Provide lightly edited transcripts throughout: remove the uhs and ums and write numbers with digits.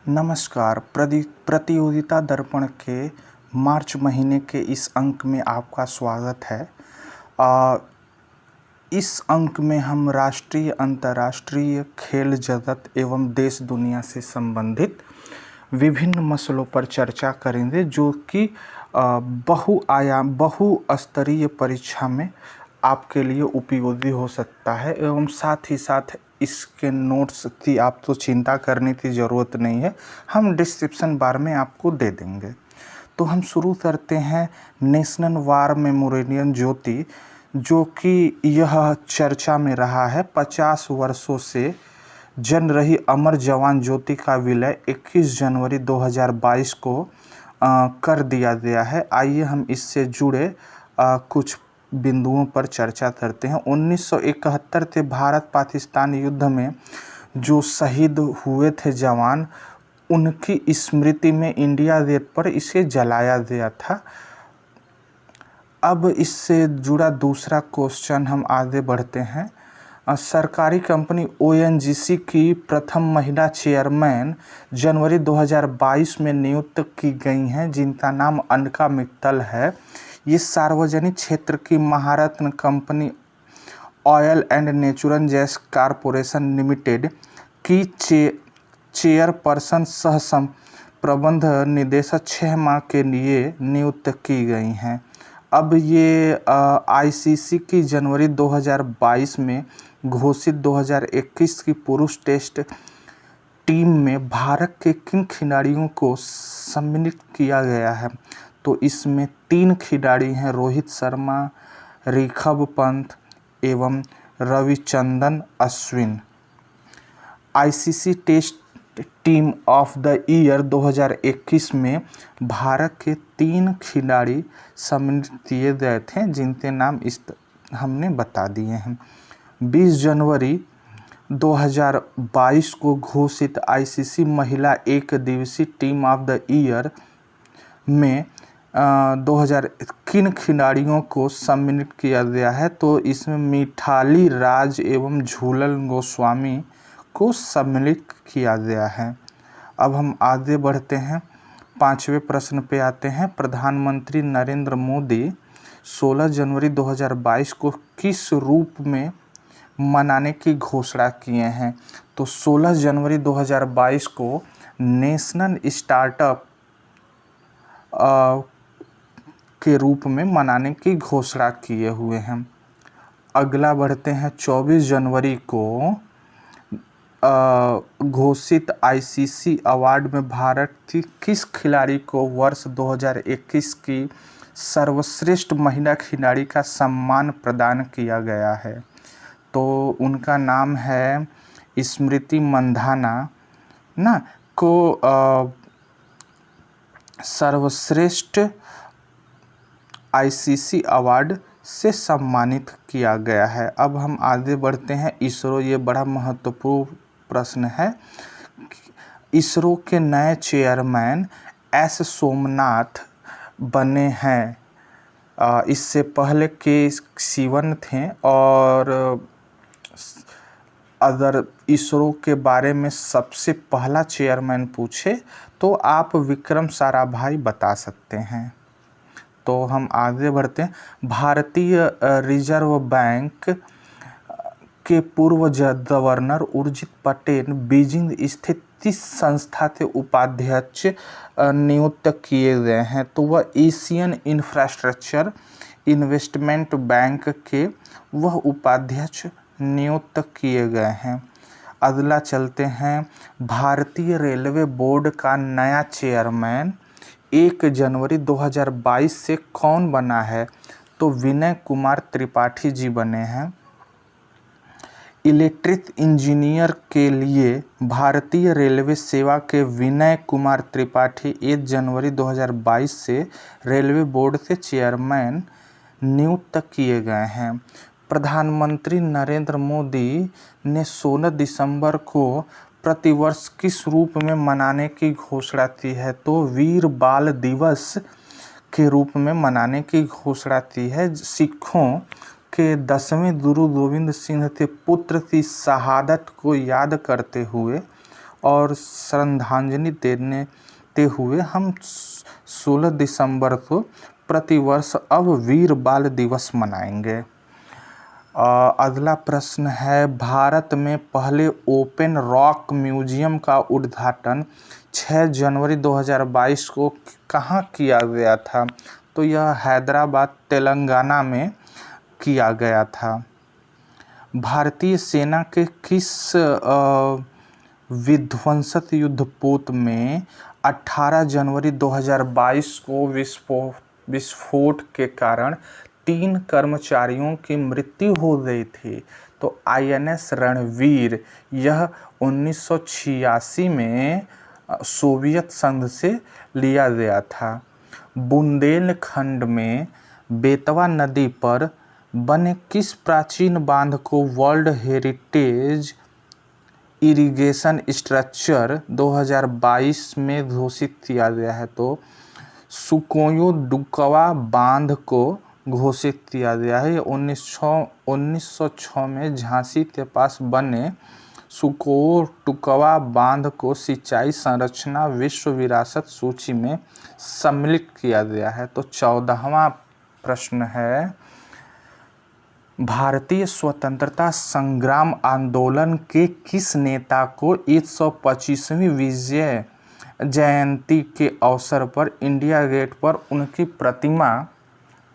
नमस्कार। प्रतियोगिता दर्पण के मार्च महीने के इस अंक में आपका स्वागत है। इस अंक में हम राष्ट्रीय अंतर्राष्ट्रीय खेल जगत एवं देश दुनिया से संबंधित विभिन्न मसलों पर चर्चा करेंगे, जो कि बहुस्तरीय परीक्षा में आपके लिए उपयोगी हो सकता है। एवं साथ ही साथ इसके नोट्स की आपको चिंता करने की ज़रूरत नहीं है, हम डिस्क्रिप्शन बार में आपको दे देंगे। तो हम शुरू करते हैं नेशनल वार मेमोरियल ज्योति, जो कि यह चर्चा में रहा है। 50 वर्षों से जल रही अमर जवान ज्योति का विलय 21 जनवरी 2022 को कर दिया गया है। आइए हम इससे जुड़े कुछ बिंदुओं पर चर्चा करते हैं। 1971 के भारत पाकिस्तान युद्ध में जो शहीद हुए थे जवान, उनकी स्मृति में इंडिया गेट पर इसे जलाया गया था। अब इससे जुड़ा दूसरा क्वेश्चन हम आगे बढ़ते हैं। सरकारी कंपनी ओएनजीसी की प्रथम महिला चेयरमैन जनवरी 2022 में नियुक्त की गई हैं, जिनका नाम अनका मित्तल है। ये सार्वजनिक क्षेत्र की Maharatna company oil and natural gas corporation limited की चेयरपर्सन सह प्रबंध निदेशक 6 माह के लिए नियुक्त की गई हैं। अब ये आईसीसी की जनवरी 2022 में घोषित 2021 की पुरुष टेस्ट टीम में भारत के किन खिलाड़ियों को सम्मिलित किया गया है? तो इसमें 3 खिलाड़ी हैं, रोहित शर्मा, ऋषभ पंत एवं Ravichandran Ashwin. ICC test team of the year 2021 में भारत के 3 खिलाड़ी सम्मिलित किए गए थे, जिनके नाम हमने बता दिए हैं। 20 जनवरी 2022 को घोषित आईसीसी महिला एक दिवसीय टीम ऑफ द ईयर में 2000 किन खिलाड़ियों को सम्मिलित किया गया है? तो इसमें मिथाली राज एवं झूलन गोस्वामी को सम्मिलित किया गया है। अब हम आगे बढ़ते हैं, 5वें प्रश्न पे आते हैं। प्रधानमंत्री नरेंद्र मोदी 16 जनवरी 2022 को किस रूप में मनाने की घोषणा किए हैं? तो 16 जनवरी 2022 को नेशनल स्टार्टअप के रूप में मनाने की घोषणा किए हुए हैं। अगला बढ़ते हैं, 24 जनवरी को घोषित आईसीसी अवार्ड में भारत की किस खिलाड़ी को वर्ष 2021 की सर्वश्रेष्ठ महिला खिलाड़ी का सम्मान प्रदान किया गया है? तो उनका नाम है स्मृति मंधाना ना को सर्वश्रेष्ठ आईसीसी अवार्ड से सम्मानित किया गया है। अब हम आगे बढ़ते हैं, इसरो। ये बड़ा महत्वपूर्ण प्रश्न है। इसरो के नए चेयरमैन एस सोमनाथ बने हैं। इससे पहले के सिवन थे। और अगर इसरो के बारे में सबसे पहला चेयरमैन पूछे तो आप विक्रम साराभाई बता सकते हैं। तो हम आगे बढ़ते हैं। भारतीय रिजर्व बैंक के पूर्व गवर्नर उर्जित पटेल बीजिंग स्थित किस संस्था के उपाध्यक्ष नियुक्त किए गए हैं? तो वह एशियन इंफ्रास्ट्रक्चर इन्वेस्टमेंट बैंक के वह उपाध्यक्ष नियुक्त किए गए हैं। अगला चलते हैं, भारतीय रेलवे बोर्ड का नया चेयरमैन 1 जनवरी 2022 से कौन बना है? तो विनय कुमार त्रिपाठी जी बने हैं। इलेक्ट्रिक इंजीनियर के लिए भारतीय रेलवे सेवा के विनय कुमार त्रिपाठी 1 जनवरी 2022 से रेलवे बोर्ड के चेयरमैन नियुक्त किए गए हैं। प्रधानमंत्री नरेंद्र मोदी ने 16 दिसंबर को प्रतिवर्ष किस रूप में मनाने की घोषणा की है? तो वीर बाल दिवस के रूप में मनाने की घोषणा की है। सिखों के 10वें गुरु गोविंद सिंह के पुत्र की शहादत को याद करते हुए और श्रद्धांजलि देते हुए हम 16 दिसंबर को प्रतिवर्ष अब वीर बाल दिवस मनाएंगे। अगला प्रश्न है, भारत में पहले ओपन रॉक म्यूजियम का उद्घाटन 6 जनवरी 2022 को कहाँ किया गया था? तो यह हैदराबाद तेलंगाना में किया गया था। भारतीय सेना के किस विध्वंसक युद्धपोत में 18 जनवरी 2022 को विस्फोट के कारण 3 कर्मचारियों की मृत्यु हो गई थी? तो INS रणवीर, यह 1986 में सोवियत संघ से लिया गया था। बुंदेलखंड में बेतवा नदी पर बने किस प्राचीन बांध को वर्ल्ड हेरिटेज इरिगेशन स्ट्रक्चर 2022 में घोषित किया गया है? तो सुकोयो डुकवा बांध को घोषित किया गया है। 1906 में झांसी के पास बने सुकोयो डुकवा बांध को सिंचाई संरचना विश्व विरासत सूची में सम्मिलित किया गया है। तो 14वां प्रश्न है, भारतीय स्वतंत्रता संग्राम आंदोलन के किस नेता को 125वीं विजय जयंती के अवसर पर इंडिया गेट पर उनकी प्रतिमा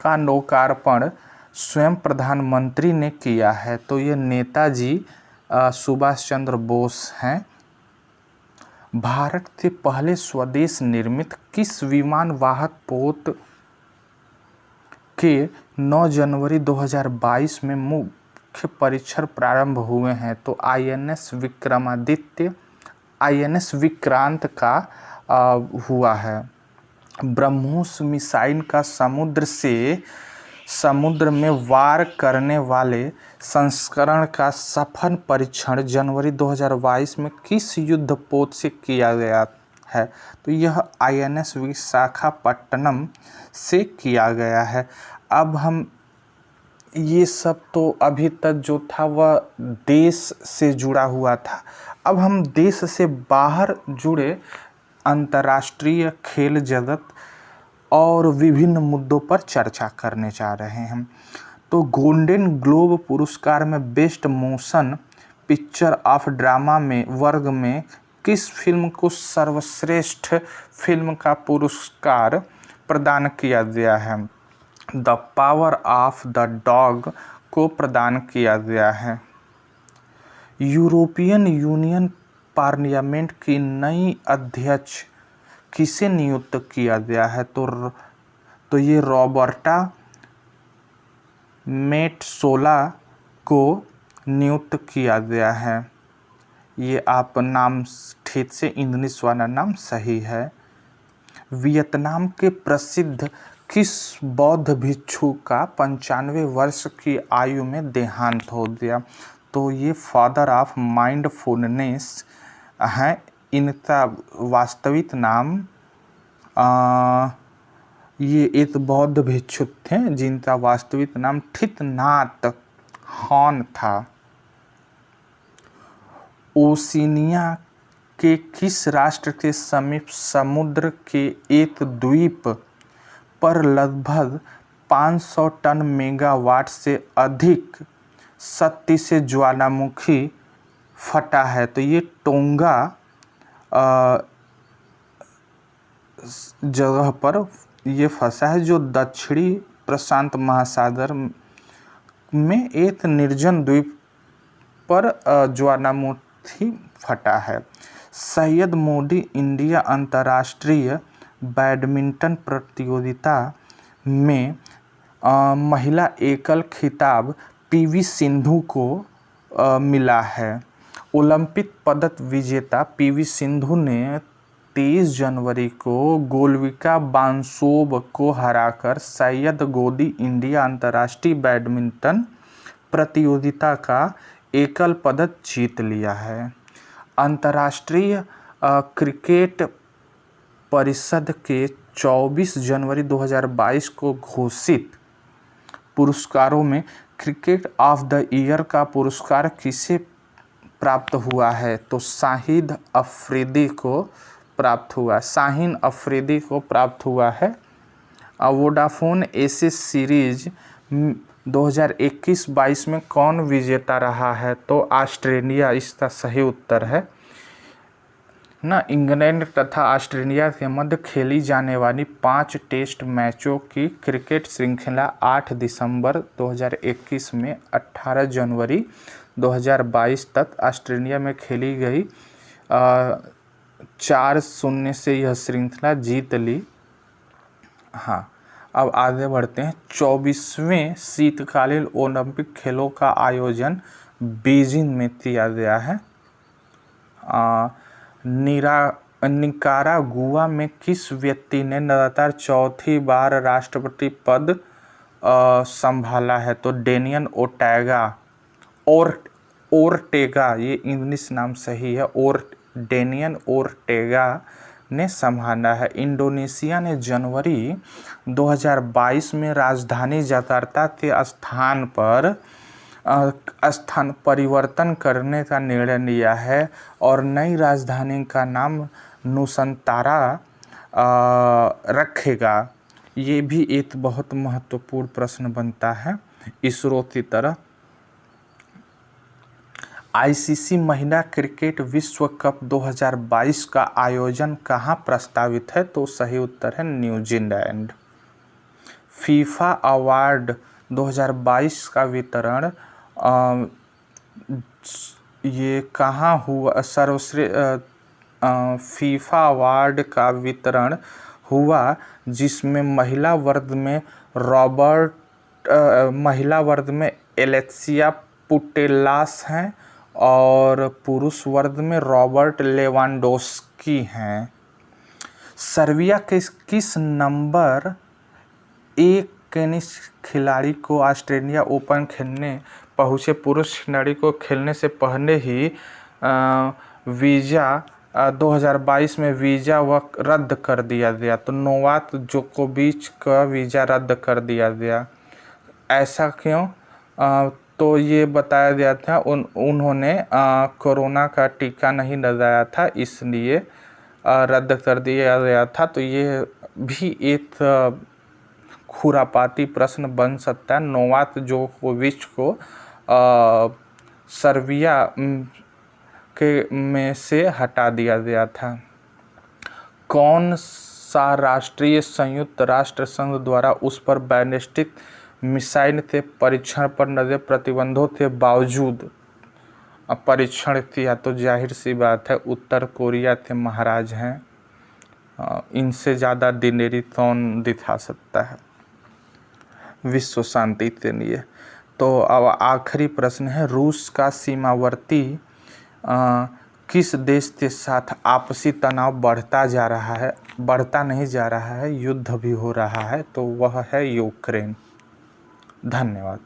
का लोकार्पण स्वयं प्रधानमंत्री ने किया है? तो ये नेताजी सुभाष चंद्र बोस हैं। भारत के पहले स्वदेश निर्मित किस विमान वाहक पोत के 9 जनवरी 2022 में मुख्य परीक्षण प्रारंभ हुए हैं? तो INS विक्रमादित्य, INS विक्रांत का हुआ है। ब्रह्मोस मिसाइल का समुद्र में वार करने वाले संस्करण का सफल परीक्षण जनवरी 2022 में किस युद्धपोत से किया गया है? तो यह INS विशाखापट्टनम से किया गया है। अब हम ये सब तो अभी तक जो था वह देश से जुड़ा हुआ था। अब हम देश से बाहर जुड़े अंतर्राष्ट्रीय खेल जगत और विभिन्न मुद्दों पर चर्चा करने जा रहे हैं। तो गोल्डन ग्लोब पुरस्कार में best motion picture of drama में वर्ग में किस फिल्म को सर्वश्रेष्ठ फिल्म का पुरस्कार प्रदान किया गया है? The power of the dog को प्रदान किया गया है। यूरोपियन यूनियन पार्लियामेंट की नई अध्यक्ष किसे नियुक्त किया गया है? तो ये रॉबर्टा मेट्सोला को नियुक्त किया गया है। ये आप नाम ठीक से इंग्लिश वाला नाम सही है। वियतनाम के प्रसिद्ध किस बौद्ध भिक्षु का 95 वर्ष की आयु में देहांत हो गया? तो ये फादर ऑफ माइंडफुलनेस हैं। इनका वास्तविक नाम ये एक बौद्ध भिक्षु थे जिनका वास्तविक नाम ठित नाथ हान था। ओशिनिया के किस राष्ट्र के समीप समुद्र के एक द्वीप पर लगभग 500 टन मेगावाट से अधिक शक्ति से ज्वालामुखी फटा है? तो ये टोंगा जगह पर ये फंसा है जो दक्षिणी प्रशांत महासागर में एक निर्जन द्वीप पर ज्वालामुखी फटा है। सैयद मोदी इंडिया अंतर्राष्ट्रीय बैडमिंटन प्रतियोगिता में महिला एकल खिताब PV सिंधु को मिला है। ओलंपिक पदक विजेता PV सिंधु ने 23 जनवरी को गोलविका बांसोव को हराकर सैयद गोदी इंडिया अंतर्राष्ट्रीय बैडमिंटन प्रतियोगिता का एकल पदक जीत लिया है। अंतर्राष्ट्रीय क्रिकेट परिषद के 24 जनवरी 2022 को घोषित पुरस्कारों में क्रिकेट ऑफ द ईयर का पुरस्कार किसे प्राप्त हुआ है? तो शाहिद अफरीदी को प्राप्त हुआ, शाहीन अफरीदी को प्राप्त हुआ है। वोडाफोन एसेस सीरीज 2021-22 में कौन विजेता रहा है? तो ऑस्ट्रेलिया इसका सही उत्तर है ना। इंग्लैंड तथा ऑस्ट्रेलिया के मध्य खेली जाने वाली 5 टेस्ट मैचों की क्रिकेट श्रृंखला 8 दिसंबर 2021 में 18 जनवरी 2022 तक ऑस्ट्रेलिया में खेली गई। 4-0 से यह श्रृंखला जीत ली। हाँ, अब आगे बढ़ते हैं। 24वें शीतकालीन ओलंपिक खेलों का आयोजन बीजिंग में किया गया है। निकारागुआ में किस व्यक्ति ने लगातार चौथी बार राष्ट्रपति पद संभाला है? तो डेनियल ओर्टेगा, ये इंग्लिश नाम सही है, डेनियल ओर्टेगा ने संभाला है। इंडोनेशिया ने जनवरी 2022 में राजधानी जकार्ता के स्थान परिवर्तन करने का निर्णय लिया है और नई राजधानी का नाम नुसंतारा रखेगा। ये भी एक बहुत महत्वपूर्ण प्रश्न बनता है इसरो की तरह। आईसीसी महिला क्रिकेट विश्व कप 2022 का आयोजन कहाँ प्रस्तावित है? तो सही उत्तर है न्यूजीलैंड। फीफा अवार्ड 2022 का वितरण ये कहाँ हुआ? फीफा अवार्ड का वितरण हुआ जिसमें महिला वर्ग में एलेक्सिया पुटेलास हैं और पुरुष वर्ग में रॉबर्ट लेवांडोस्की हैं। सर्बिया के किस नंबर 1 टेनिस खिलाड़ी को ऑस्ट्रेलिया ओपन खेलने पहुंचे पुरुष खिलाड़ी को खेलने से पहले ही वीज़ा 2022 में वीज़ा रद्द कर दिया गया? तो नोवाक जोकोविच का वीज़ा रद्द कर दिया गया। ऐसा क्यों? तो ये बताया गया था उन्होंने कोरोना का टीका नहीं लगाया था, इसलिए रद्द कर दिया गया था। तो ये भी एक खुरापाती प्रश्न बन सकता है। नोवाक जोकोविच को सर्बिया में से हटा दिया गया था। कौन सा राष्ट्रीय संयुक्त राष्ट्र संघ द्वारा उस पर बैलिस्टिक मिसाइल के परीक्षण पर लगे प्रतिबंधों के बावजूद परीक्षण किया? तो जाहिर सी बात है उत्तर कोरिया के महाराज हैं। इनसे ज़्यादा दिलेरी कौन दिखा सकता है विश्व शांति के लिए। तो अब आखिरी प्रश्न है, रूस का सीमावर्ती किस देश के साथ आपसी तनाव बढ़ता नहीं जा रहा है, युद्ध भी हो रहा है? तो वह है यूक्रेन। धन्यवाद।